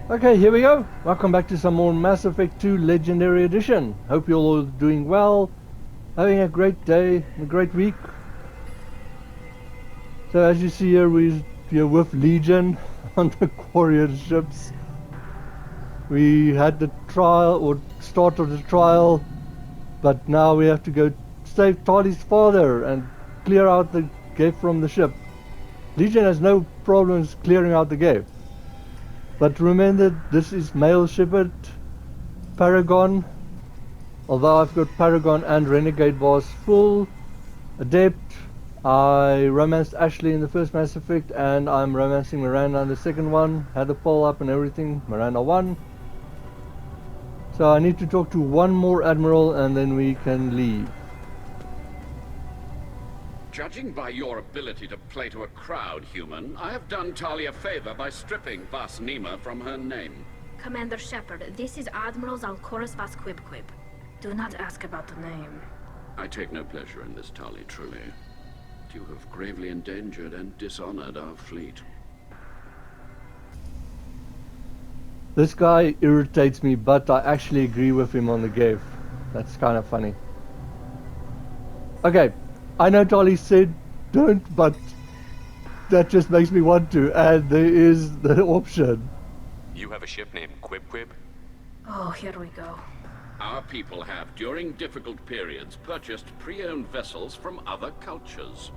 Okay, here we go. Welcome back to some more Mass Effect 2 Legendary Edition. Hope you're all doing well, having a great day, a great week. So as you see here, we're with Legion on the Quarian ships. We had the trial, or start of the trial, but now we have to go save Tali's father and clear out the gate from the ship. Legion has no problems clearing out the gate. But remember, this is male Shepard, Paragon. Although I've got Paragon and Renegade vas full. Adept, I romanced Ashley in the first Mass Effect, and I'm romancing Miranda in the second one. Had the poll up and everything. Miranda won. So I need to talk to one more Admiral and then we can leave. Judging by your ability to play to a crowd, human, I have done Tali a favor by stripping vas from her name. Commander Shepard, this is Admiral Zalcorus vas Quib. Do not ask about the name. I take no pleasure in this, Tali, truly. You have gravely endangered and dishonored our fleet. This guy irritates me, but I actually agree with him on the game. That's kind of funny. Okay, I know Tali said don't, but that just makes me want to, and there is the option. You have a ship named Quib? Oh, here we go. Our people have, during difficult periods, purchased pre-owned vessels from other cultures,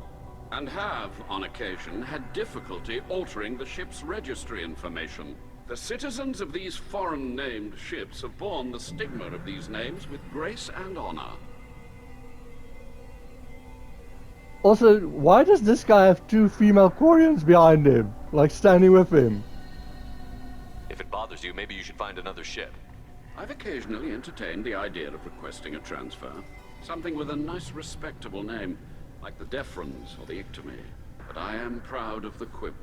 and have, on occasion, had difficulty altering the ship's registry information. The citizens of these foreign-named ships have borne the stigma of these names with grace and honor. Also, why does this guy have two female Quarians behind him, like standing with him? If it bothers you, maybe you should find another ship. I've occasionally entertained the idea of requesting a transfer. Something with a nice, respectable name, like the Defrons or the Ictomy. But I am proud of the Quib,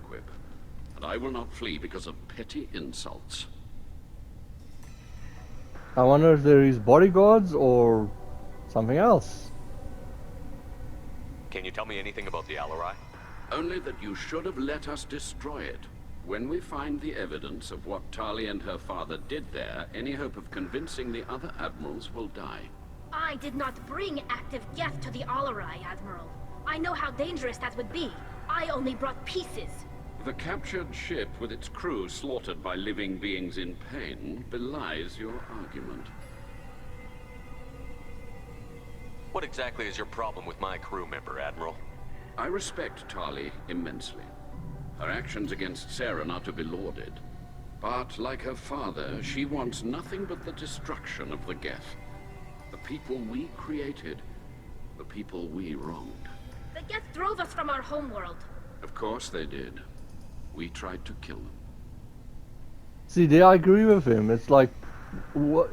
and I will not flee because of petty insults. I wonder if there is bodyguards or something else. Can you tell me anything about the Alarei? Only that you should have let us destroy it. When we find the evidence of what Tali and her father did there, any hope of convincing the other admirals will die. I did not bring active Geth to the Alarei, Admiral. I know how dangerous that would be. I only brought pieces. The captured ship with its crew slaughtered by living beings in pain belies your argument. What exactly is your problem with my crew member, Admiral? I respect Tali immensely. Her actions against Saren are to be lauded. But, like her father, she wants nothing but the destruction of the Geth. The people we created. The people we wronged. The Geth drove us from our homeworld. Of course they did. We tried to kill them. See, there I agree with him. It's like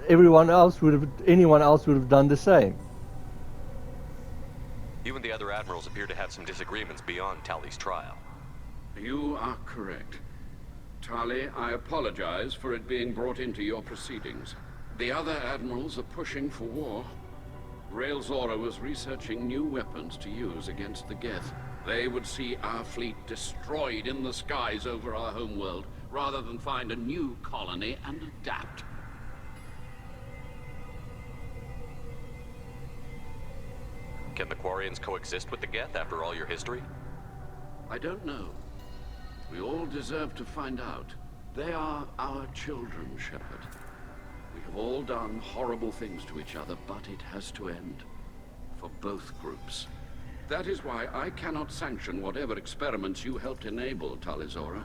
anyone else would have done the same. You and the other admirals appear to have some disagreements beyond Tali's trial. You are correct. Tali, I apologize for it being brought into your proceedings. The other admirals are pushing for war. Tali'Zorah was researching new weapons to use against the Geth. They would see our fleet destroyed in the skies over our homeworld, rather than find a new colony and adapt. Can the Quarians coexist with the Geth after all your history? I don't know. We all deserve to find out. They are our children, Shepard. We have all done horrible things to each other, but it has to end. For both groups. That is why I cannot sanction whatever experiments you helped enable, Tali'Zorah.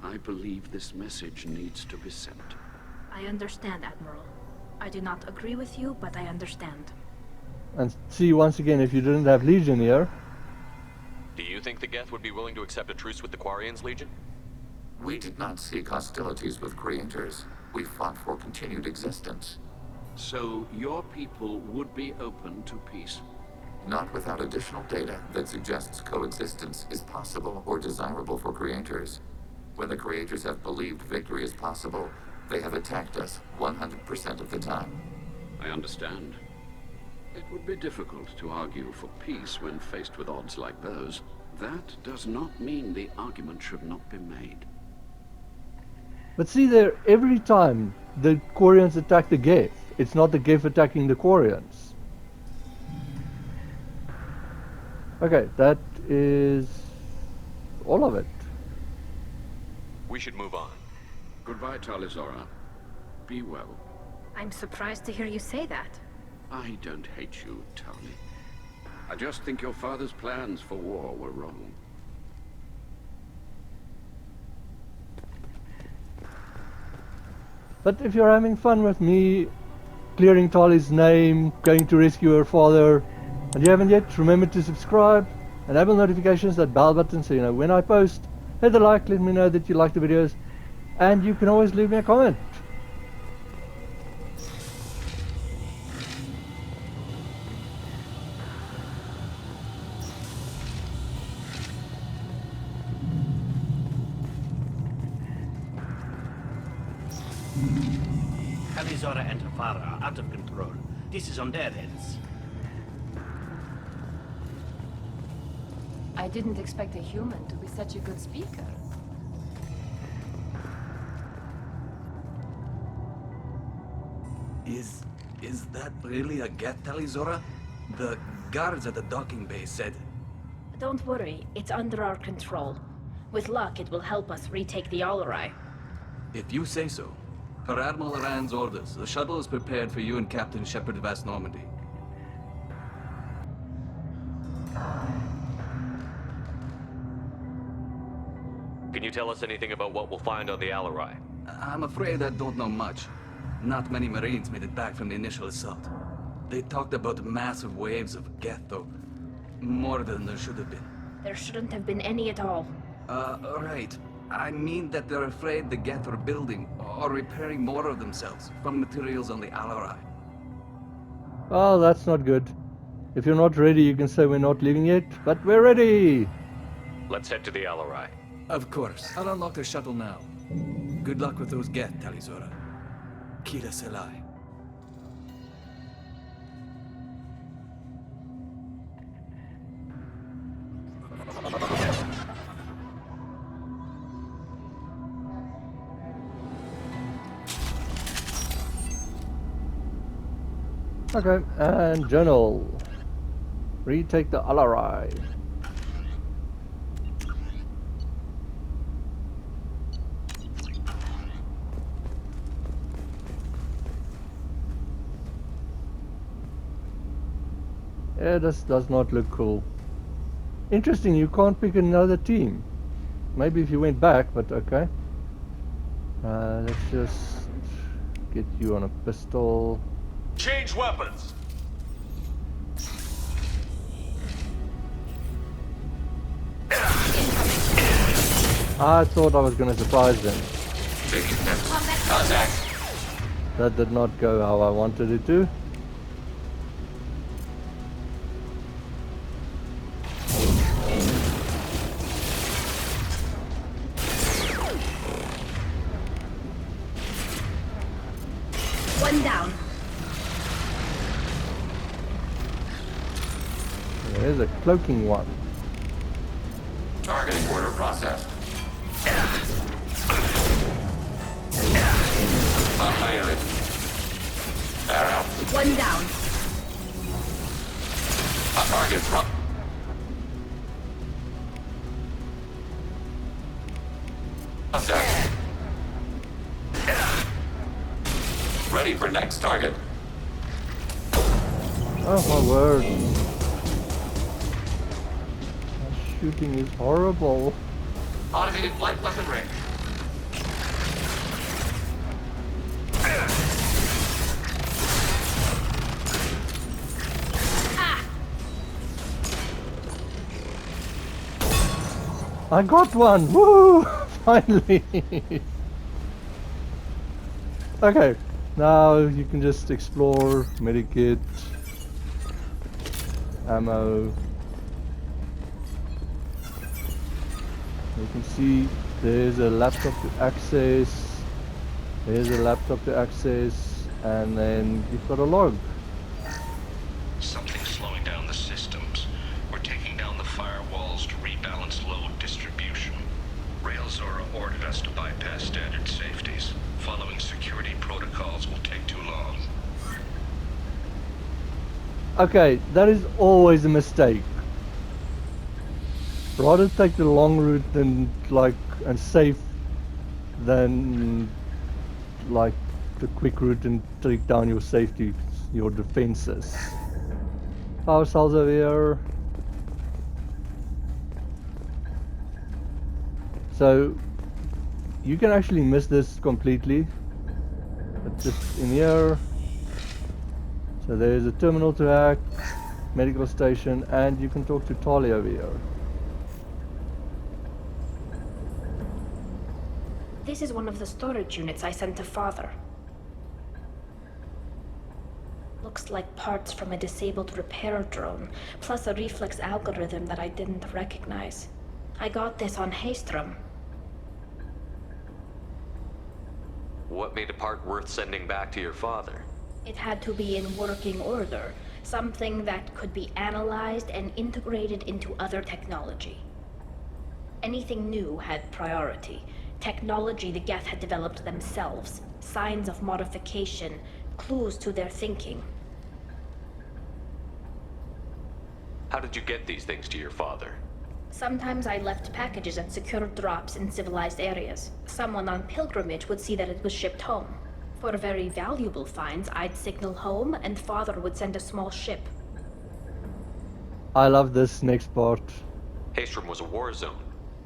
I believe this message needs to be sent. I understand, Admiral. I do not agree with you, but I understand. And see, once again, if you didn't have Legion here... Do you think the Geth would be willing to accept a truce with the Quarians, Legion? We did not seek hostilities with creators. We fought for continued existence. So your people would be open to peace? Not without additional data that suggests coexistence is possible or desirable for creators. When the creators have believed victory is possible, they have attacked us 100% of the time. I understand. It would be difficult to argue for peace when faced with odds like those. That does not mean the argument should not be made. But see there, every time the Quarians attack the Geth, it's not the Geth attacking the Quarians. Okay, that is all of it. We should move on. Goodbye, Tali'Zorah. Be well. I'm surprised to hear you say that. I don't hate you, Tali. I just think your father's plans for war were wrong. But if you're having fun with me clearing Tali's name, going to rescue her father, and you haven't yet, remember to subscribe, enable notifications, that bell button so you know when I post. Hit the like, let me know that you like the videos, and you can always leave me a comment. Tali'Zorah and her father are out of control. This is on their heads. I didn't expect a human to be such a good speaker. Is that really a Geth, Tali'Zorah? The guards at the docking bay said... Don't worry, it's under our control. With luck, it will help us retake the Alarei. If you say so. Per Admiral Rand's orders, the shuttle is prepared for you and Captain Shepard vas Normandy. Can you tell us anything about what we'll find on the Alarei? I'm afraid I don't know much. Not many Marines made it back from the initial assault. They talked about massive waves of Geth, though. More than there should have been. There shouldn't have been any at all. Right. I mean that they're afraid the Geth are building or repairing more of themselves from materials on the Alarei. Oh, that's not good. If you're not ready, you can say we're not leaving yet, but we're ready! Let's head to the Alarei. Of course. I'll unlock the shuttle now. Good luck with those Geth, Tali'Zorah. Kila Selai. Okay, and journal. Retake the Alarei. Yeah, this does not look cool. Interesting, you can't pick another team. Maybe if you went back, but okay. Let's just get you on a pistol. Change weapons! I thought I was going to surprise them. That did not go how I wanted it to. One down. There's a cloaking one. Targeting order processed. Unhired. They're out. One down. A target drop. Contact. Ready for next target. Oh my word. That shooting is horrible. Automated flight weapon range. I got one! Woo! Finally! Okay, now you can just explore, medikit, ammo. You can see there's a laptop to access, there's a laptop to access, and then you've got a log. Something's slowing down the systems. We're taking down the firewalls to rebalance load distribution. Tali'Zorah ordered us to bypass standard safety. Okay, that is always a mistake. Rather take the long route than and safe than like the quick route and take down your safety, your defenses. Power cells over here. So you can actually miss this completely. But just in here. So there's a terminal to hack, medical station, and you can talk to Tali over here. This is one of the storage units I sent to Father. Looks like parts from a disabled repair drone, plus a reflex algorithm that I didn't recognize. I got this on Haystrom. What made a part worth sending back to your father? It had to be in working order, something that could be analyzed and integrated into other technology. Anything new had priority. Technology the Geth had developed themselves, signs of modification, clues to their thinking. How did you get these things to your father? Sometimes I left packages at secure drops in civilized areas. Someone on pilgrimage would see that it was shipped home. For very valuable finds, I'd signal home, and Father would send a small ship. I love this next part. Haystrom was a war zone.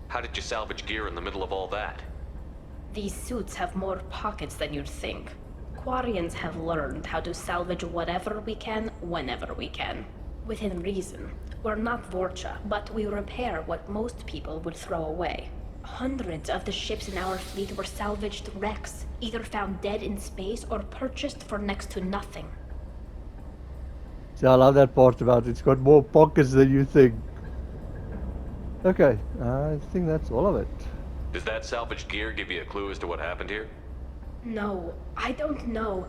How did you salvage gear in the middle of all that? These suits have more pockets than you'd think. Quarians have learned how to salvage whatever we can, whenever we can. Within reason. We're not Vorcha, but we repair what most people would throw away. Hundreds of the ships in our fleet were salvaged wrecks, either found dead in space or purchased for next to nothing. See, I love that part about it's got more pockets than you think. Okay, I think that's all of it. Does that salvaged gear give you a clue as to what happened here? No, I don't know.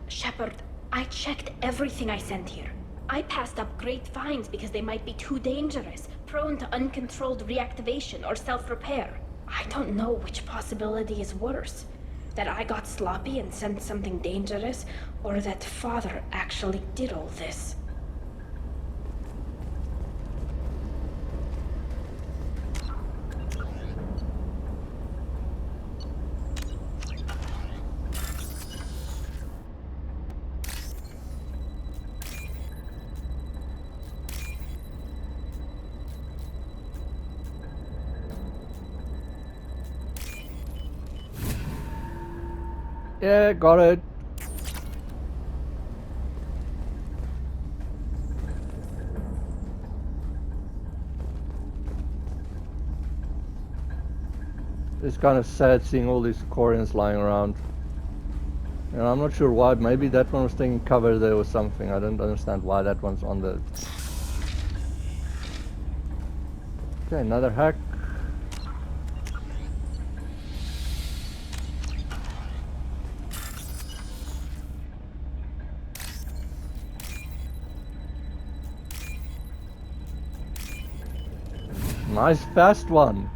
Shepard, I checked everything I sent here. I passed up great finds because they might be too dangerous, prone to uncontrolled reactivation or self-repair. I don't know which possibility is worse. That I got sloppy and sent something dangerous, or that Father actually did all this. Yeah, got it. It's kind of sad seeing all these Quarians lying around. And I'm not sure why. Maybe that one was taking cover there or something. I don't understand why that one's on the... Okay, another hack. Nice fast one.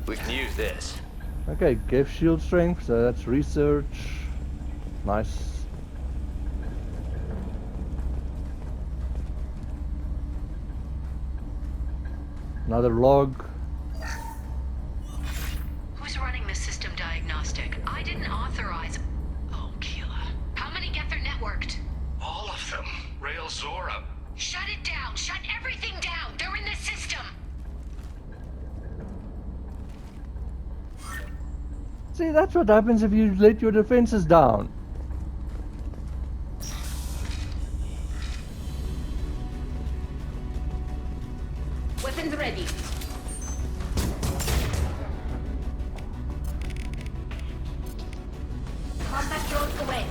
We can use this. Okay, give shield strength, so that's research. Nice. Another log. Who's running the system diagnostic? I didn't authorize. Oh, Keela. How many Geth are networked? All of them. Tali'Zorah. Shut it down! Shut everything down! They're in the system! See, that's what happens if you let your defenses down. Weapons ready. Combat drones away.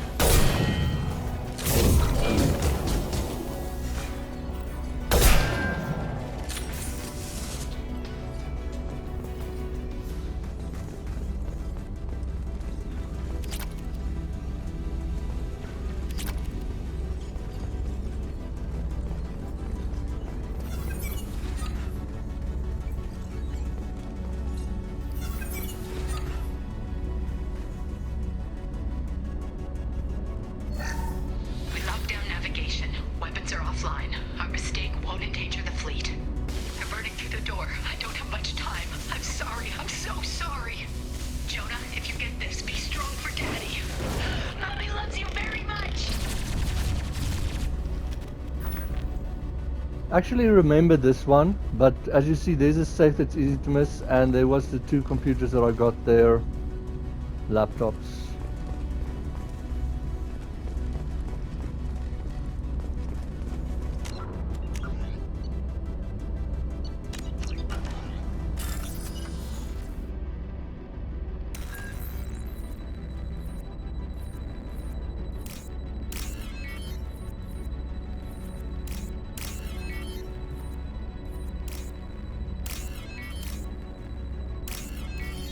actually remember this one, but as you see, there's a safe that's easy to miss, and there was the 2 computers that I got there, laptops.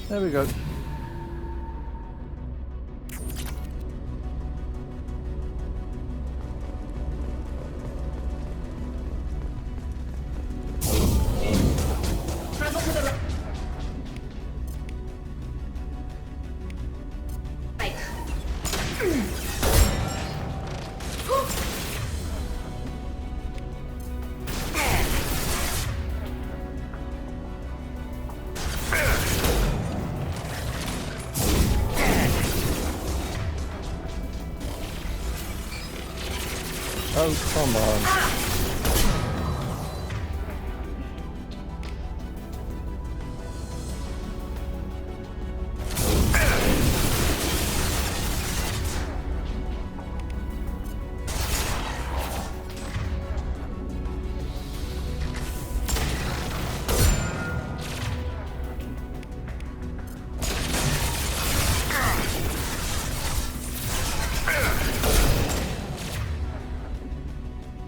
There we go. Travel to the right. Oh, come on.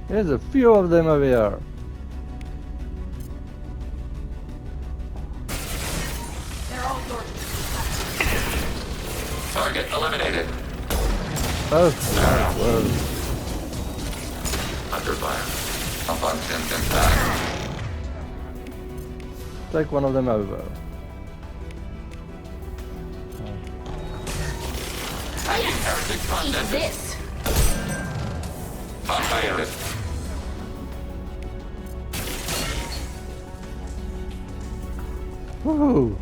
There's a few of them over here. They're all yours. Target eliminated. Oh, whoa. Under fire. Malfunction intact. Take one of them over. Heretic Eat content. this. Fired. Woohoo!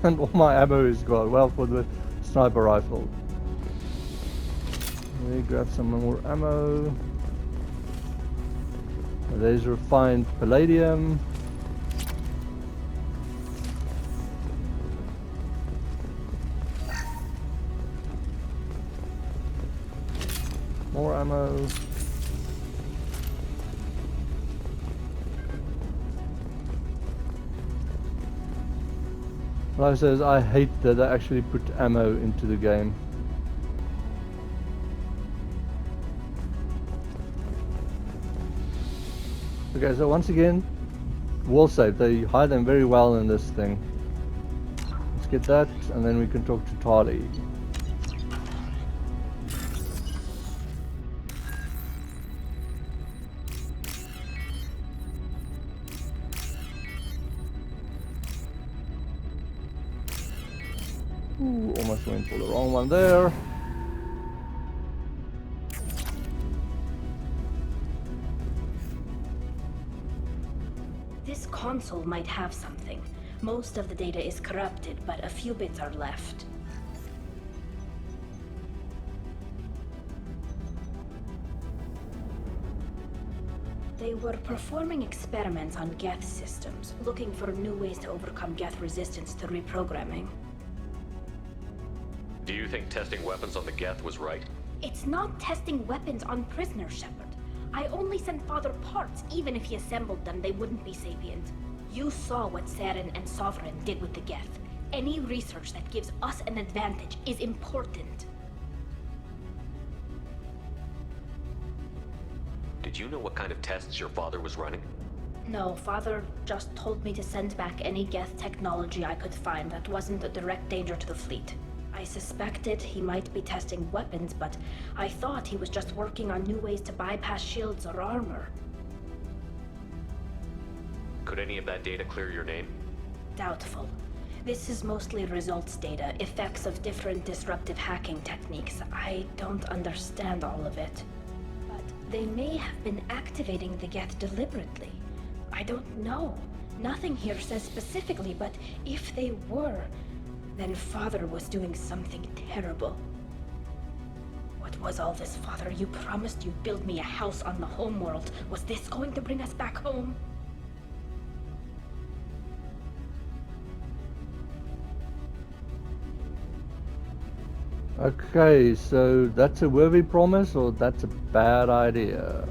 And all my ammo is gone. Well, for the sniper rifle. Let me grab some more ammo. There's refined palladium. More ammo. Like I says, I hate that I actually put ammo into the game. Okay, so once again, wall safe. They hide them very well in this thing. Let's get that, and then we can talk to Tali. Ooh, almost went for the wrong one there. This console might have something. Most of the data is corrupted, but a few bits are left. They were performing experiments on Geth systems, looking for new ways to overcome Geth resistance to reprogramming. Do you think testing weapons on the Geth was right? It's not testing weapons on prisoners, Shepard. I only sent Father parts. Even if he assembled them, they wouldn't be sapient. You saw what Saren and Sovereign did with the Geth. Any research that gives us an advantage is important. Did you know what kind of tests your father was running? No, Father just told me to send back any Geth technology I could find that wasn't a direct danger to the fleet. I suspected he might be testing weapons, but I thought he was just working on new ways to bypass shields or armor. Could any of that data clear your name? Doubtful. This is mostly results data, effects of different disruptive hacking techniques. I don't understand all of it. But they may have been activating the Geth deliberately. I don't know. Nothing here says specifically, but if they were, then Father was doing something terrible. What was all this, Father? You promised you'd build me a house on the homeworld. Was this going to bring us back home? Okay, so that's a worthy promise, or that's a bad idea?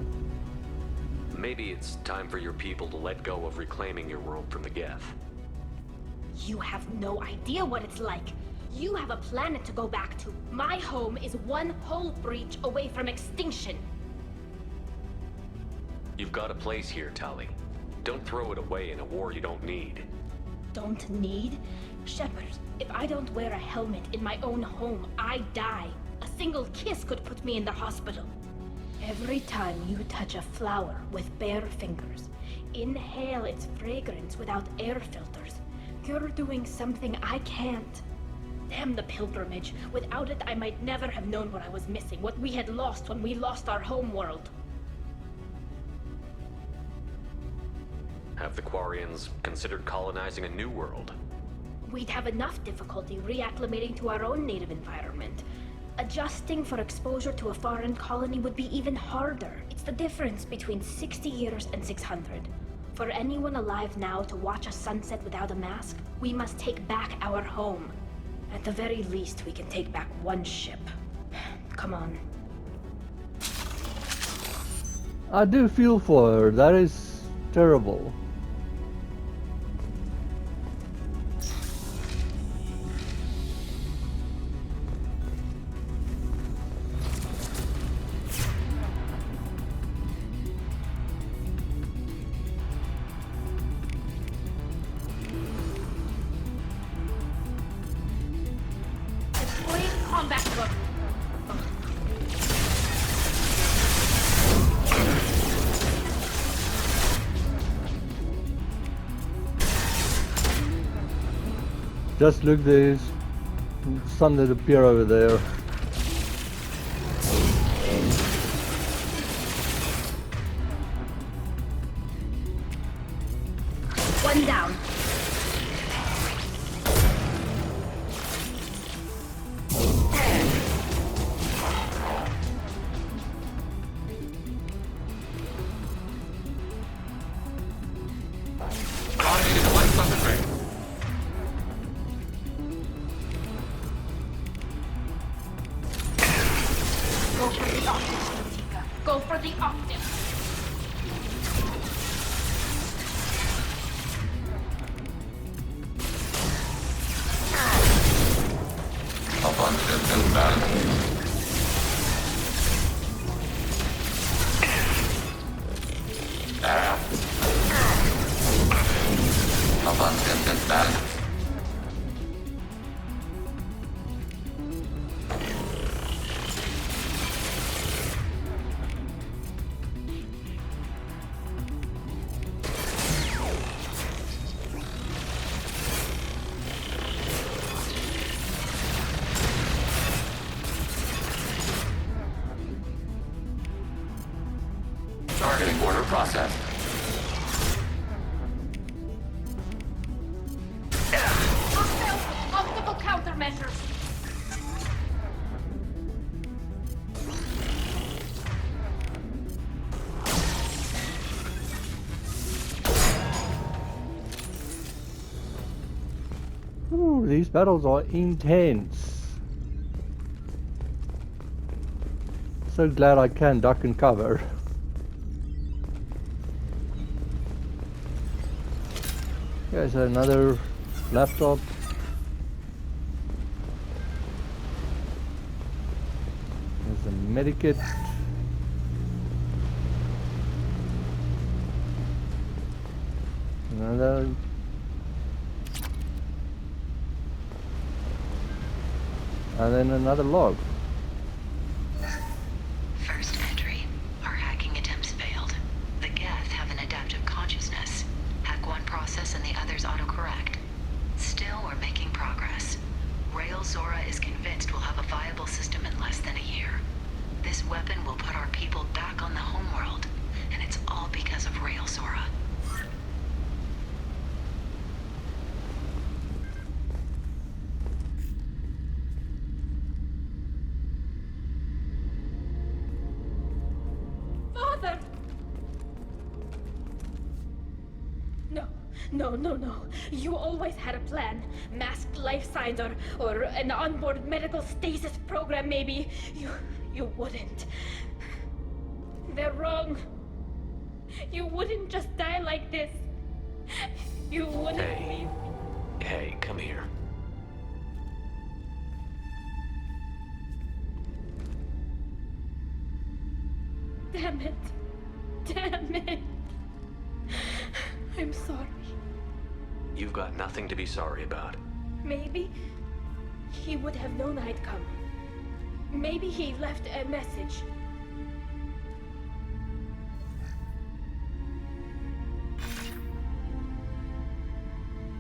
Maybe it's time for your people to let go of reclaiming your world from the Geth. You have no idea what it's like. You have a planet to go back to. My home is one hull breach away from extinction. You've got a place here, Tali. Don't throw it away in a war you don't need. Don't need? Shepard, if I don't wear a helmet in my own home, I die. A single kiss could put me in the hospital. Every time you touch a flower with bare fingers, inhale its fragrance without air filters, you're doing something I can't. Damn the pilgrimage. Without it, I might never have known what I was missing, what we had lost when we lost our home world. Have the Quarians considered colonizing a new world? We'd have enough difficulty reacclimating to our own native environment. Adjusting for exposure to a foreign colony would be even harder. It's the difference between 60 years and 600. For anyone alive now to watch a sunset without a mask, we must take back our home. At the very least, we can take back one ship. Come on. I do feel for her. That is terrible. Just look, there's some that appear over there. One down. Targeting order process. Optical countermeasures. Ooh, these battles are intense. So glad I can duck and cover. Okay, so another laptop. There's a medikit. Another. And then another log. First entry. Our hacking attempts failed. The Geth have an adaptive consciousness. Hack one process and the others autocorrect. Still, we're making progress. Tali'Zorah is convinced we'll have a viable system in less than a year. This weapon will put our people back on the homeworld, and it's all because of Tali'Zorah. No, no, no. You always had a plan. Masked life signs or an onboard medical stasis program, maybe. You wouldn't. They're wrong. You wouldn't just die like this. You wouldn't leave. Hey, come here. Damn it. Damn it. I'm sorry. You've got nothing to be sorry about. Maybe he would have known I'd come. Maybe he left a message.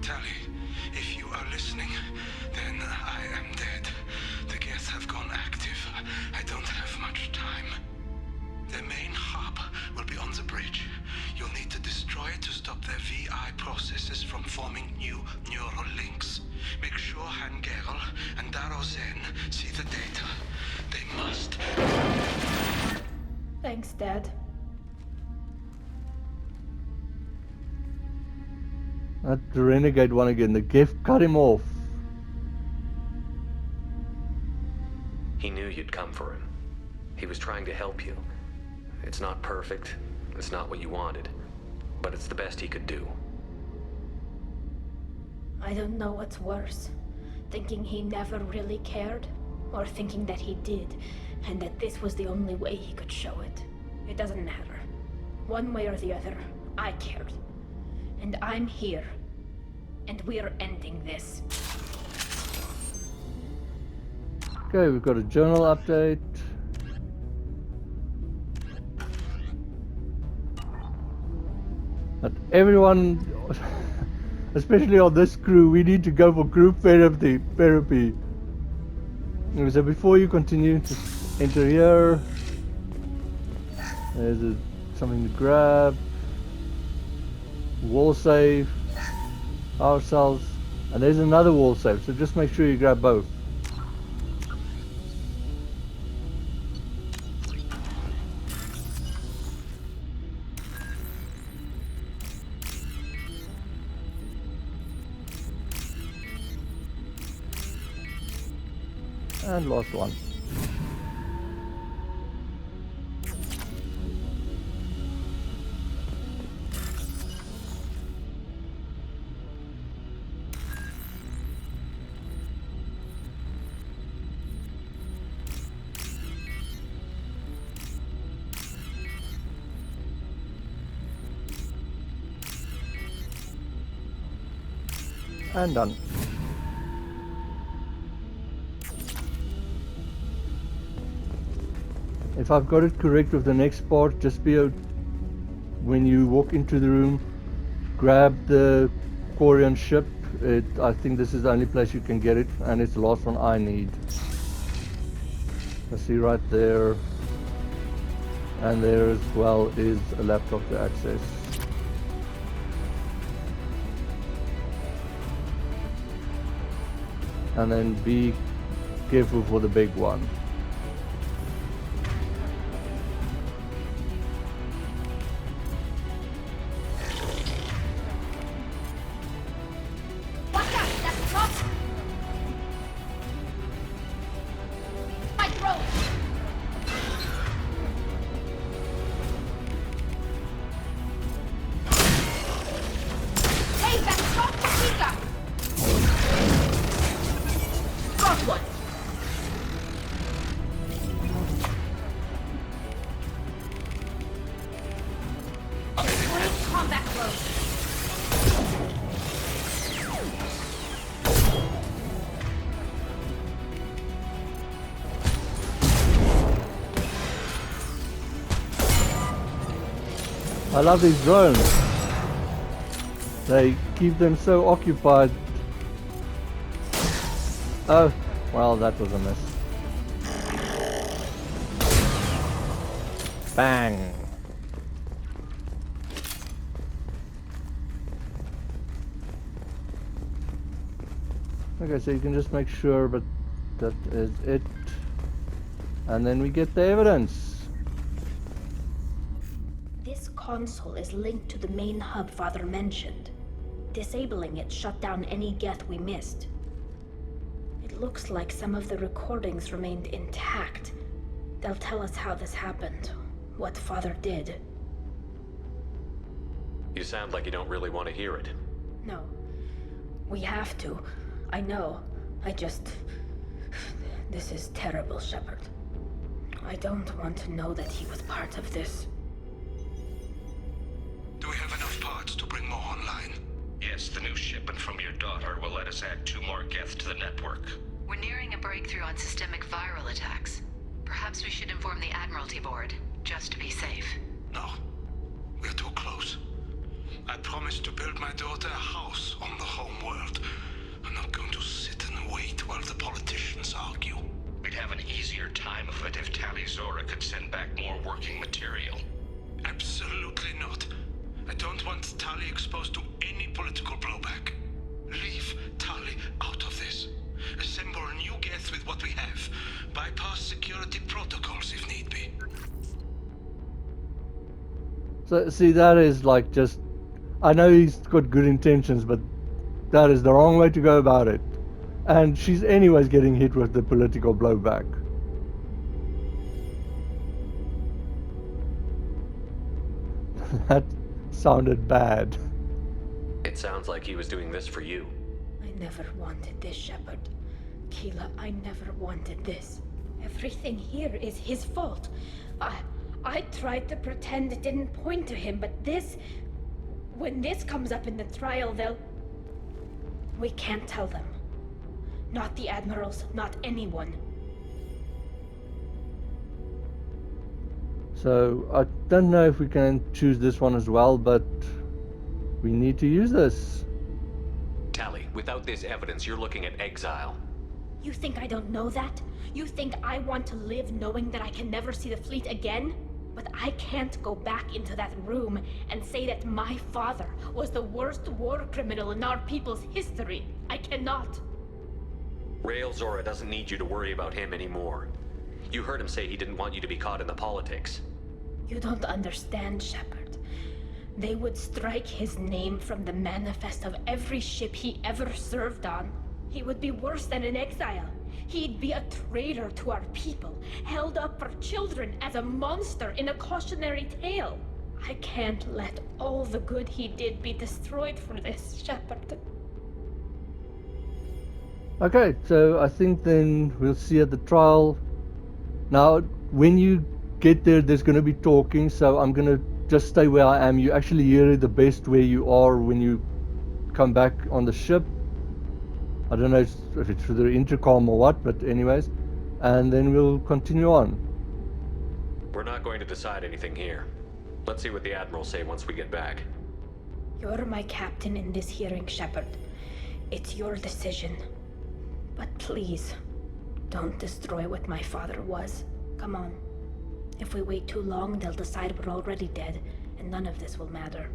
Tali, if you are listening, then I am dead. The Geth have gone active. I don't have much time. The main hub will be on the bridge. You'll need to destroy it to stop their VI processes from forming new neural links. Make sure Hangerel and Darozen see the data. They must. Thanks, Dad. That renegade one again. The gift cut him off. He knew you'd come for him. He was trying to help you. It's not perfect. It's not what you wanted. But it's the best he could do. I don't know what's worse. Thinking he never really cared, or thinking that he did, and that this was the only way he could show it. It doesn't matter. One way or the other, I cared. And I'm here. And we're ending this. Okay, we've got a journal update. But everyone, especially on this crew, we need to go for group therapy. So before you continue, just enter here. There's something to grab. Wall save. Power cells. And there's another wall save, so just make sure you grab both. And last one. And done. If I've got it correct with the next part, just be when you walk into the room, grab the Quarian ship. I think this is the only place you can get it, and it's the last one I need. I see right there, and there as well is a laptop to access. And then be careful for the big one. I love these drones. They keep them so occupied. Oh, well, that was a miss. Bang. Okay, so you can just make sure, but that is it. And then we get the evidence. This console is linked to the main hub Father mentioned. Disabling it shut down any Geth we missed. It looks like some of the recordings remained intact. They'll tell us how this happened, what Father did. You sound like you don't really want to hear it. No. We have to. I know. This is terrible, Shepard. I don't want to know that he was part of this. Do we have enough parts to bring more online? Yes, the new shipment from your daughter will let us add 2 more Geth to the network. We're nearing a breakthrough on systemic viral attacks. Perhaps we should inform the Admiralty Board, just to be safe. No. We're too close. I promised to build my daughter a house on the home world. I'm not going to sit and wait while the politicians argue. We'd have an easier time of it if Tali'Zorah could send back more working material. Absolutely not. I don't want Tali exposed to any political blowback. Leave Tali out of this. Assemble new Geth with what we have. Bypass security protocols if need be. So, see, that is like just... I know he's got good intentions, but that is the wrong way to go about it. And she's anyways getting hit with the political blowback. That sounded bad. It sounds like he was doing this for you. I never wanted this, Shepard. Keela, I never wanted this. Everything here is his fault. I tried to pretend it didn't point to him, but this... When this comes up in the trial, they'll... We can't tell them. Not the admirals, not anyone. So, I don't know if we can choose this one as well, but we need to use this. Tali, without this evidence, you're looking at exile. You think I don't know that? You think I want to live knowing that I can never see the fleet again? But I can't go back into that room and say that my father was the worst war criminal in our people's history. I cannot. Tali'Zorah doesn't need you to worry about him anymore. You heard him say he didn't want you to be caught in the politics. You don't understand, Shepard. They would strike his name from the manifest of every ship he ever served on. He would be worse than an exile. He'd be a traitor to our people, held up for children as a monster in a cautionary tale. I can't let all the good he did be destroyed for this, Shepard. Okay, so I think then we'll see at the trial. Now, when you get there, there's going to be talking, so I'm going to just stay where I am. You actually hear the best where you are when you come back on the ship. I don't know if it's through the intercom or what, but anyways. And then we'll continue on. We're not going to decide anything here. Let's see what the Admirals say once we get back. You're my captain in this hearing, Shepard. It's your decision. But please, don't destroy what my father was. Come on. If we wait too long, they'll decide we're already dead, and none of this will matter.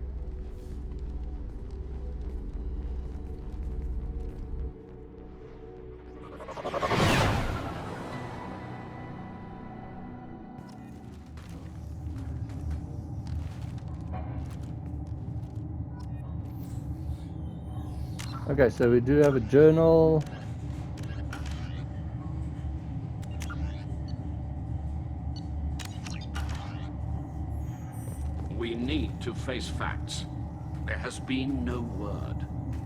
Okay, so we do have a journal. We need to face facts. There has been no word.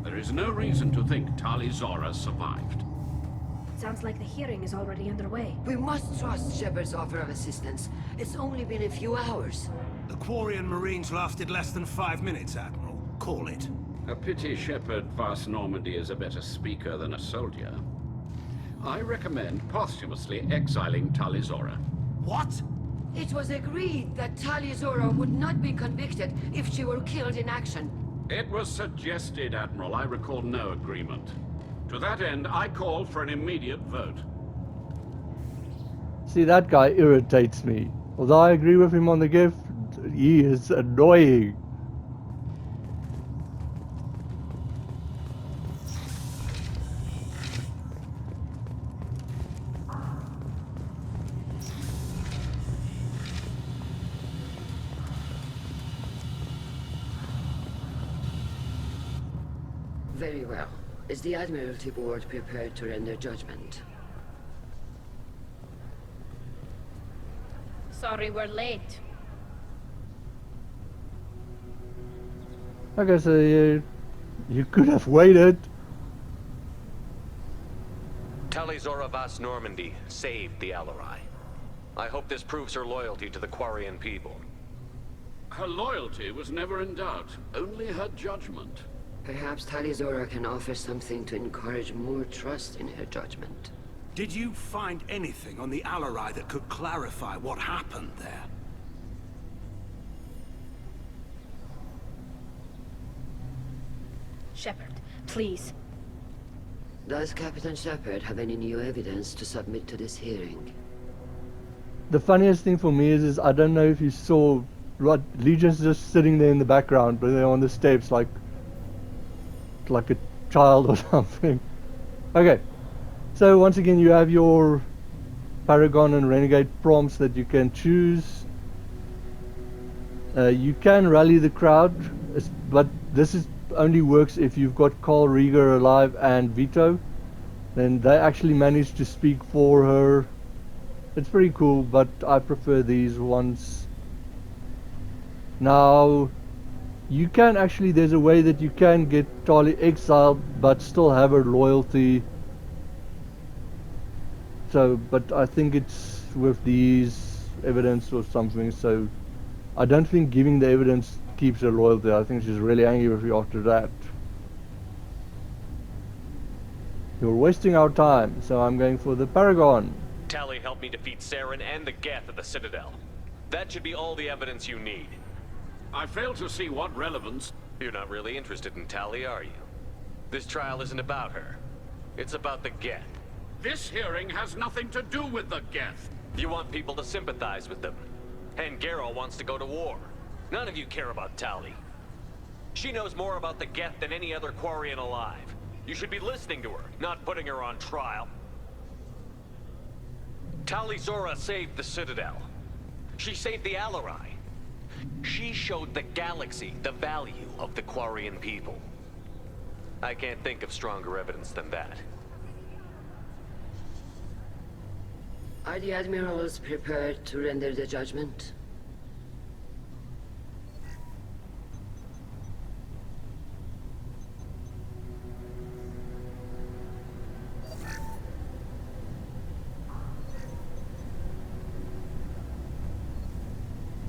There is no reason to think Tali'Zorah survived. Sounds like the hearing is already underway. We must trust Shepard's offer of assistance. It's only been a few hours. The Quarian Marines lasted less than 5 minutes, Admiral. Call it. A pity Shepard vas Normandy is a better speaker than a soldier. I recommend posthumously exiling Tali'Zorah. What? It was agreed that Tali'Zorah would not be convicted if she were killed in action. It was suggested, Admiral. I recall no agreement. To that end, I call for an immediate vote. See, that guy irritates me. Although I agree with him on the gift, he is annoying. Very well. Is the Admiralty Board prepared to render judgment? Sorry we're late. Okay, so you could have waited. Tali'Zorah vas Normandy saved the Alarei. I hope this proves her loyalty to the Quarian people. Her loyalty was never in doubt, only her judgment. Perhaps Tali'Zorah can offer something to encourage more trust in her judgment. Did you find anything on the Alarei that could clarify what happened there? Shepard, please. Does Captain Shepard have any new evidence to submit to this hearing? The funniest thing for me is I don't know if you saw what Legion's just sitting there in the background, but they're on the steps like a child or something. Okay, so once again you have your Paragon and Renegade prompts that you can choose. You can rally the crowd, but this only works if you've got Carl Rieger alive and Vito. Then they actually managed to speak for her. It's pretty cool, but I prefer these ones. Now, you can actually, there's a way that you can get Tali exiled, but still have her loyalty. So, but I think it's with these evidence or something, so I don't think giving the evidence keeps her loyalty. I think she's really angry with you after that. You're wasting our time, so I'm going for the Paragon. Tali helped me defeat Saren and the Geth at the Citadel. That should be all the evidence you need. I fail to see what relevance... You're not really interested in Tali, are you? This trial isn't about her. It's about the Geth. This hearing has nothing to do with the Geth. You want people to sympathize with them. And Garrow wants to go to war. None of you care about Tali. She knows more about the Geth than any other Quarian alive. You should be listening to her, not putting her on trial. Tali'Zorah saved the Citadel. She saved the Alarei. She showed the galaxy the value of the Quarian people. I can't think of stronger evidence than that. Are the admirals prepared to render the judgment?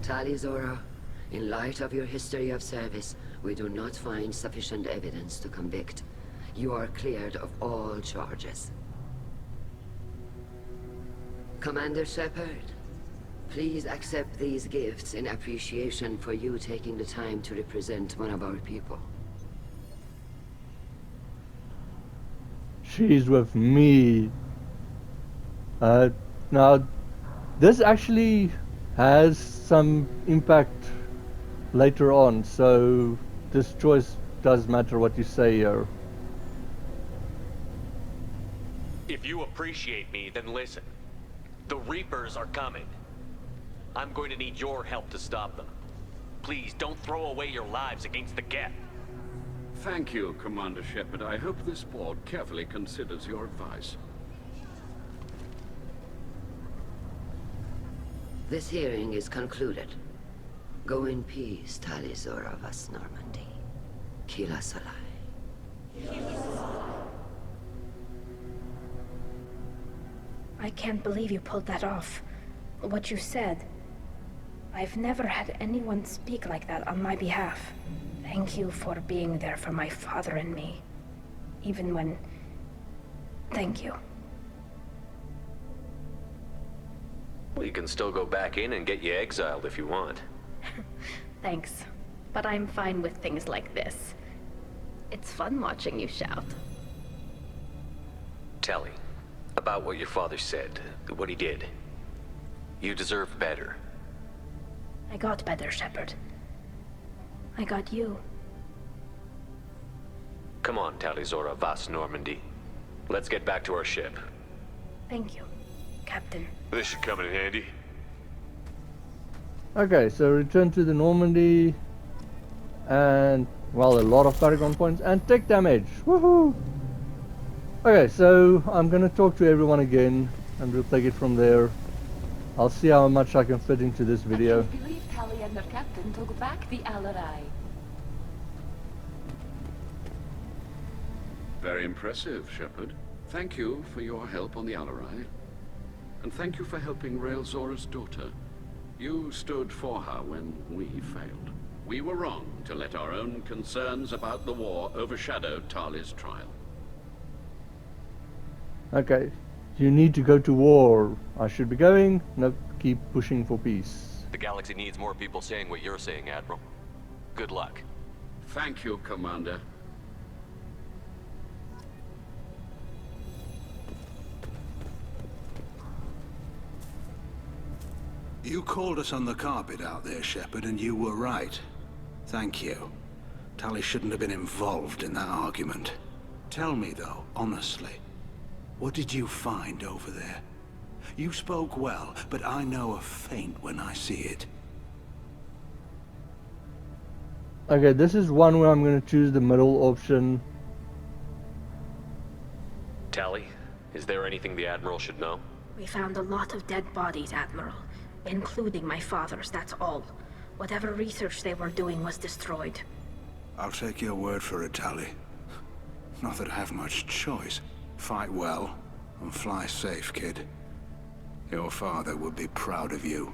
Tali'Zorah, in light of your history of service, we do not find sufficient evidence to convict. You are cleared of all charges. Commander Shepard, please accept these gifts in appreciation for you taking the time to represent one of our people. She's with me. Now, this actually has some impact later on, so this choice does matter what you say here. If you appreciate me, then listen. The Reapers are coming. I'm going to need your help to stop them. Please don't throw away your lives against the Geth. Thank you, Commander Shepard. I hope this board carefully considers your advice. This hearing is concluded. Go in peace, Tali'Zorah vas Normandy. Kila Salai. I can't believe you pulled that off. What you said. I've never had anyone speak like that on my behalf. Thank you for being there for my father and me. Even when... Thank you. Well, you can still go back in and get you exiled if you want. Thanks. But I'm fine with things like this. It's fun watching you shout. Tali, about what your father said, what he did. You deserve better. I got better, Shepard. I got you. Come on, Tali'Zorah vas Normandy. Let's get back to our ship. Thank you, Captain. This should come in handy. Okay, so return to the Normandy, and Well, a lot of Paragon points and tech damage. Woohoo! Okay, so I'm gonna talk to everyone again, and we'll take it from there. I'll see how much I can fit into this video. I can't believe Tali and their captain took back the Alarei. Very impressive, Shepard. Thank you for your help on the Alarei. And thank you for helping Tali'Zorah's daughter. You stood for her when we failed. We were wrong to let our own concerns about the war overshadow Tali's trial. Okay, you need to go to war. I should be going. No, keep pushing for peace. The galaxy needs more people saying what you're saying, Admiral. Good luck. Thank you, Commander. You called us on the carpet out there, Shepard, and you were right. Thank you. Tali shouldn't have been involved in that argument. Tell me, though, honestly, what did you find over there? You spoke well, but I know a feint when I see it. Okay, this is one where I'm going to choose the middle option. Tali, is there anything the Admiral should know? We found a lot of dead bodies, Admiral. Including my father's, that's all. Whatever research they were doing was destroyed. I'll take your word for it, Tali. Not that I have much choice. Fight well, and fly safe, kid. Your father would be proud of you.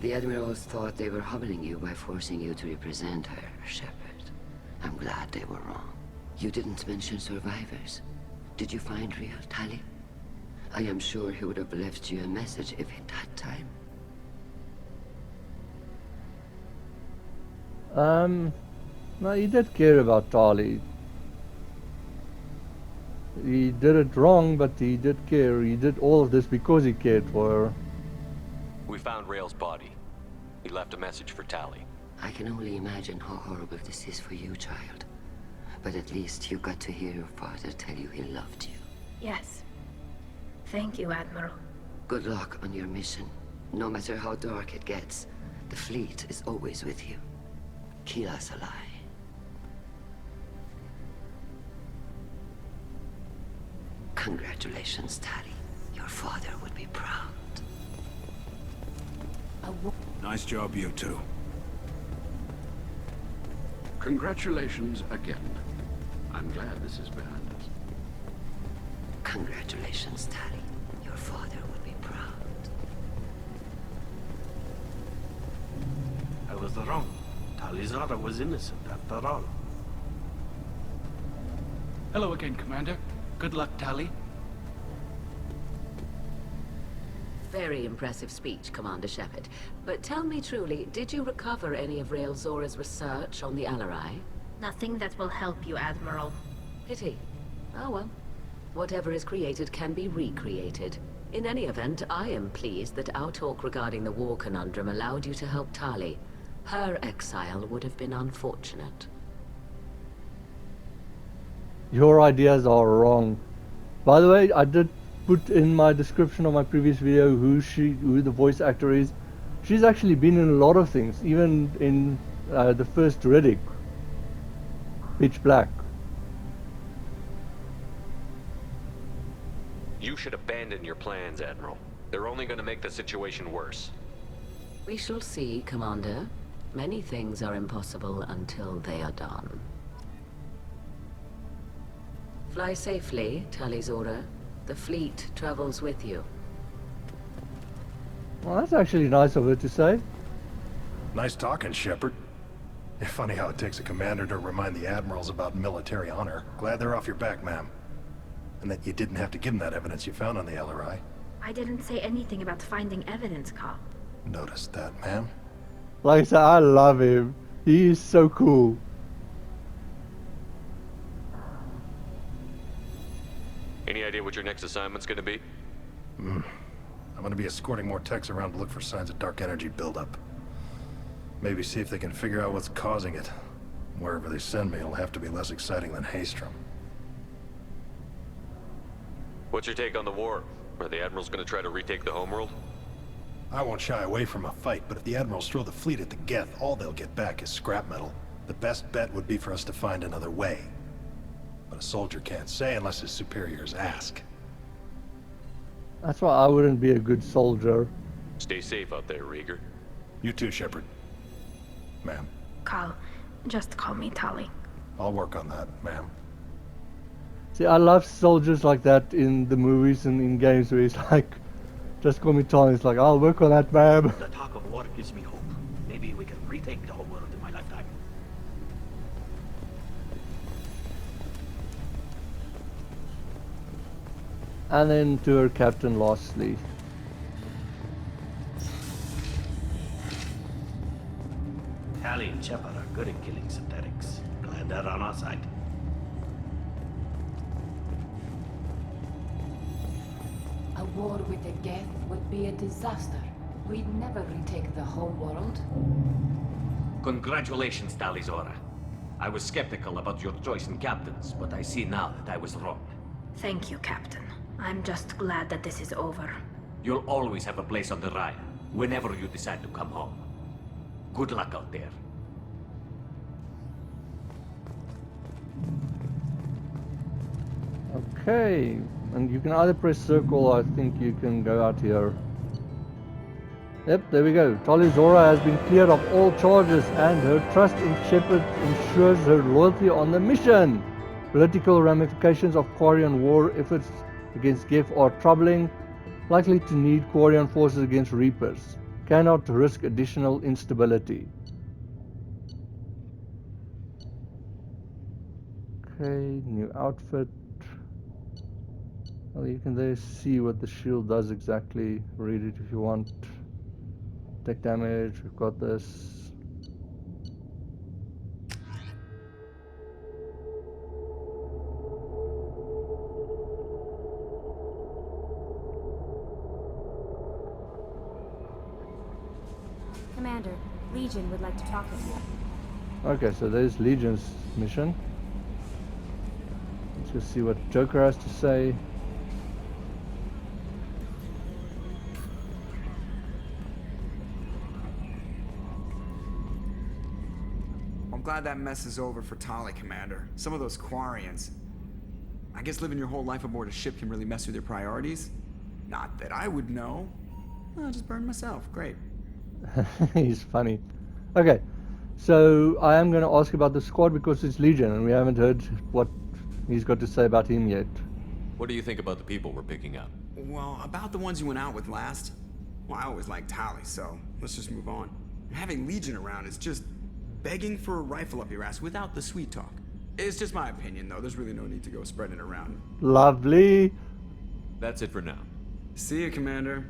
The Admirals thought they were humbling you by forcing you to represent her, Shepard. I'm glad they were wrong. You didn't mention survivors. Did you find real Tali? I am sure he would have left you a message if he'd had time. No, he did care about Tali. He did it wrong, but he did care. He did all of this because he cared for her. We found Rail's body. He left a message for Tali. I can only imagine how horrible this is for you, child. But at least you got to hear your father tell you he loved you. Yes. Thank you, Admiral. Good luck on your mission. No matter how dark it gets, the fleet is always with you. Kill us alive. Congratulations, Tali. Your father would be proud. Nice job, you two. Congratulations again. I'm glad this is behind us. Congratulations, Tali. Your father would be proud. I was wrong. Tali'Zorah was innocent after all. Hello again, Commander. Good luck, Tali. Very impressive speech, Commander Shepard. But tell me truly, did you recover any of Tali'Zorah's research on the Alarei? Nothing that will help you, Admiral. Pity. Oh well. Whatever is created can be recreated. In any event, I am pleased that our talk regarding the war conundrum allowed you to help Tali. Her exile would have been unfortunate. Your ideas are wrong. By the way, I did put in my description of my previous video who the voice actor is. She's actually been in a lot of things, even in the first Riddick, Pitch Black. You should abandon your plans, Admiral. They're only going to make the situation worse. We shall see, Commander. Many things are impossible until they are done. Fly safely, Tali'Zorah. The fleet travels with you. Well, that's actually nice of her to say. Nice talking, Shepard. Funny how it takes a commander to remind the admirals about military honor. Glad they're off your back, ma'am. And that you didn't have to give them that evidence you found on the Alarei. I didn't say anything about finding evidence, Carl. Noticed that, ma'am. Like I said, I love him. He is so cool. Any idea what your next assignment's gonna be? I'm gonna be escorting more techs around to look for signs of dark energy buildup. Maybe see if they can figure out what's causing it. Wherever they send me, it'll have to be less exciting than Haystrom. What's your take on the war? Are the Admirals gonna try to retake the homeworld? I won't shy away from a fight, but if the Admirals throw the fleet at the Geth, all they'll get back is scrap metal. The best bet would be for us to find another way. But a soldier can't say unless his superiors ask. That's why I wouldn't be a good soldier. Stay safe out there, Rieger. You too, Shepard. Ma'am. Carl, just call me Tali. I'll work on that, ma'am. See, I love soldiers like that in the movies and in games where he's like, just call me Tali. It's like, I'll work on that, ma'am. The talk of war gives me hope. Maybe we can retake the whole world in my lifetime. And then to her captain lastly. Tali and Shepard are good at killing synthetics. Glad they're on our side. A war with the Geth would be a disaster. We'd never retake the whole world. Congratulations, Tali'Zorah. I was skeptical about your choice in captains, but I see now that I was wrong. Thank you, Captain. I'm just glad that this is over. You'll always have a place on the Raya, whenever you decide to come home. Good luck out there. Okay, and you can either press circle or I think you can go out here. Yep, there we go. Tali'Zorah has been cleared of all charges and her trust in Shepard ensures her loyalty on the mission. Political ramifications of Quarian war efforts against Geth are troubling, likely to need Quarian forces against Reapers. Cannot risk additional instability. Okay, new outfit. Well, you can there see what the shield does exactly. Read it if you want. Take damage, we've got this. Commander, Legion would like to talk with you. Okay, so there's Legion's mission. Let's just see what Joker has to say. I'm glad that mess is over for Tali, Commander. Some of those Quarians. I guess living your whole life aboard a ship can really mess with your priorities. Not that I would know. I'll just burn myself. Great. He's funny. Okay, so I am going to ask about the squad because it's Legion and we haven't heard what he's got to say about him yet. What do you think about the people we're picking up? Well, about the ones you went out with last. Well, I always liked Tali, so let's just move on. Having Legion around is just begging for a rifle up your ass without the sweet talk. It's just my opinion, though. There's really no need to go spreading it around. Lovely. That's it for now. See you, Commander.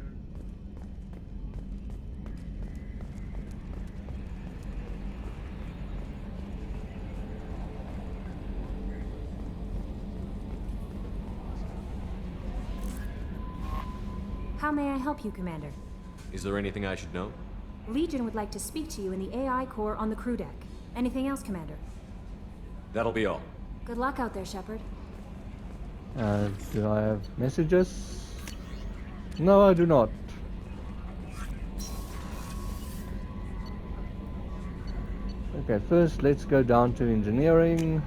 How may I help you, Commander? Is there anything I should know? Legion would like to speak to you in the AI core on the crew deck. Anything else, Commander? That'll be all. Good luck out there, Shepard. Do I have messages? No, I do not. Okay, first let's go down to engineering.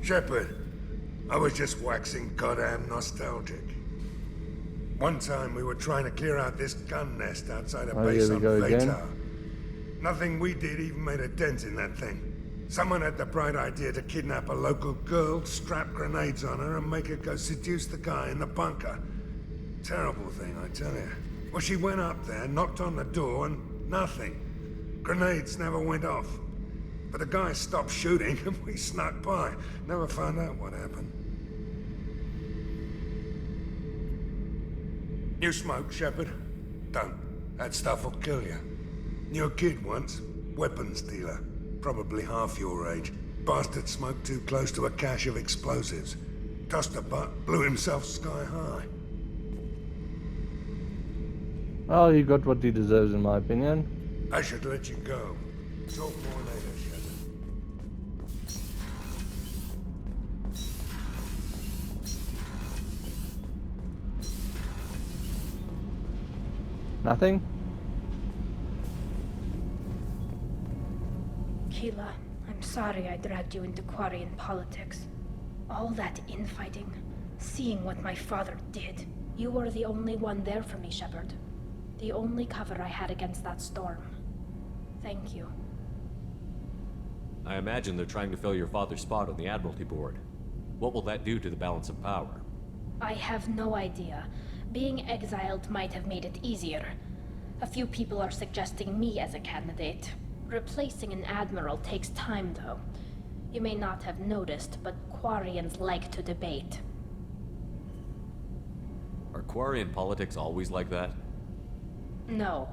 Shepard, I was just waxing goddamn nostalgic. One time we were trying to clear out this gun nest outside a base on Vatar. Nothing we did even made a dent in that thing. Someone had the bright idea to kidnap a local girl, strap grenades on her, and make her go seduce the guy in the bunker. Terrible thing, I tell you. Well, she went up there, knocked on the door, and nothing. Grenades never went off. But the guy stopped shooting and we snuck by. Never found out what happened. New smoke, Shepard? Don't. That stuff will kill you. Knew a kid once. Weapons dealer. Probably half your age. Bastard smoked too close to a cache of explosives. Tossed a butt, blew himself sky high. Well, he got what he deserves in my opinion. I should let you go. Talk more later, Shepard. Nothing? Keela, I'm sorry I dragged you into Quarian politics. All that infighting, seeing what my father did. You were the only one there for me, Shepard. The only cover I had against that storm. Thank you. I imagine they're trying to fill your father's spot on the Admiralty Board. What will that do to the balance of power? I have no idea. Being exiled might have made it easier. A few people are suggesting me as a candidate. Replacing an admiral takes time, though. You may not have noticed, but Quarians like to debate. Are Quarian politics always like that? No.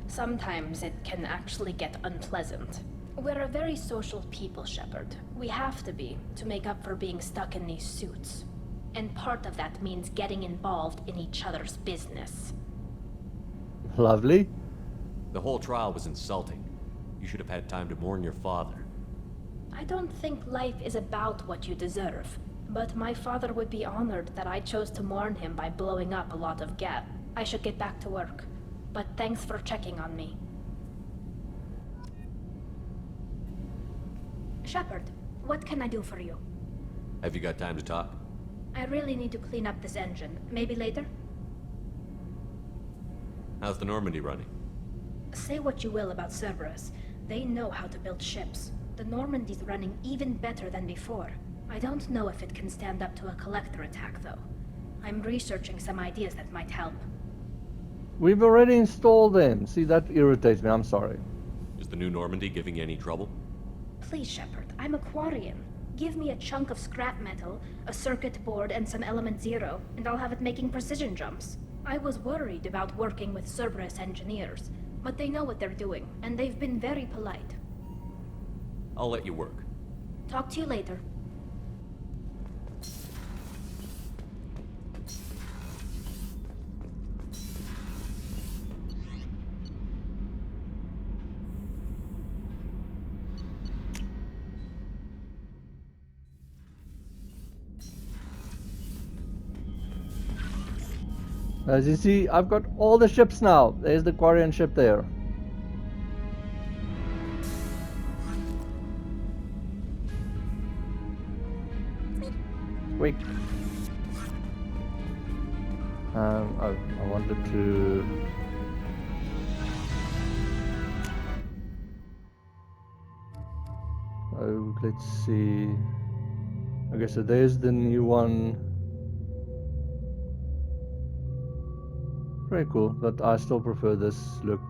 Sometimes it can actually get unpleasant. We're a very social people, Shepard. We have to be, to make up for being stuck in these suits. And part of that means getting involved in each other's business. Lovely. The whole trial was insulting. You should have had time to mourn your father. I don't think life is about what you deserve, but my father would be honored that I chose to mourn him by blowing up a lot of gas. I should get back to work, but thanks for checking on me. Shepard, what can I do for you? Have you got time to talk? I really need to clean up this engine. Maybe later? How's the Normandy running? Say what you will about Cerberus. They know how to build ships. The Normandy's running even better than before. I don't know if it can stand up to a collector attack, though. I'm researching some ideas that might help. We've already installed them. See, that irritates me. I'm sorry. Is the new Normandy giving you any trouble? Please, Shepard. I'm a Quarian. Give me a chunk of scrap metal, a circuit board, and some element zero, and I'll have it making precision jumps. I was worried about working with Cerberus engineers, but they know what they're doing, and they've been very polite. I'll let you work. Talk to you later. As you see, I've got all the ships now. There's the Quarian ship there. Quick. I wanted to... Oh, let's see. Okay, so there's the new one. Very cool, but I still prefer this look.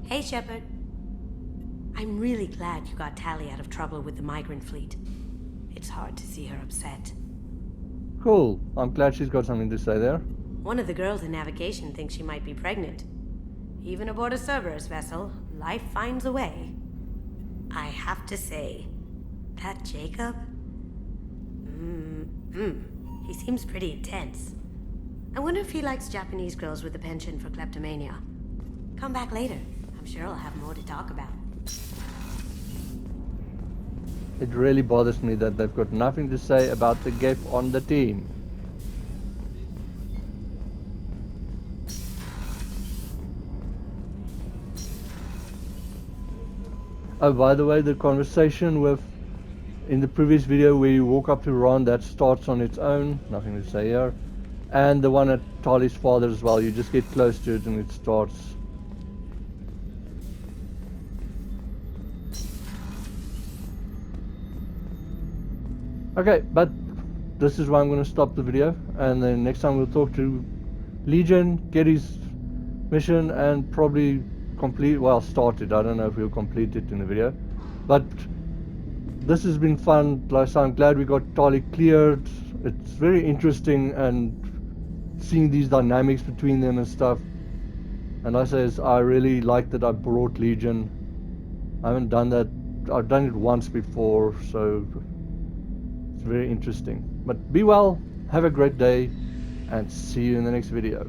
Hey, Shepard. I'm really glad you got Tali out of trouble with the migrant fleet. It's hard to see her upset. Cool. I'm glad she's got something to say there. One of the girls in navigation thinks she might be pregnant. Even aboard a Cerberus vessel, life finds a way. I have to say, that Jacob? He seems pretty intense. I wonder if he likes Japanese girls with a penchant for kleptomania. Come back later. I'm sure I'll have more to talk about. It really bothers me that they've got nothing to say about the gap on the team. Oh, by the way, the conversation with in the previous video where you walk up to Ron, that starts on its own, nothing to say here. And the one at Tali's father as well, you just get close to it and it starts. Okay, but this is why I'm going to stop the video, and then next time we'll talk to Legion, get his mission, and probably complete, well, start it. I don't know if we'll complete it in the video, but this has been fun. Like, so I'm glad we got Tali cleared. it's very interesting, and seeing these dynamics between them and stuff. And I really like that I brought Legion. I haven't done that. I've done it once before, so it's very interesting. But be well, have a great day, and see you in the next video.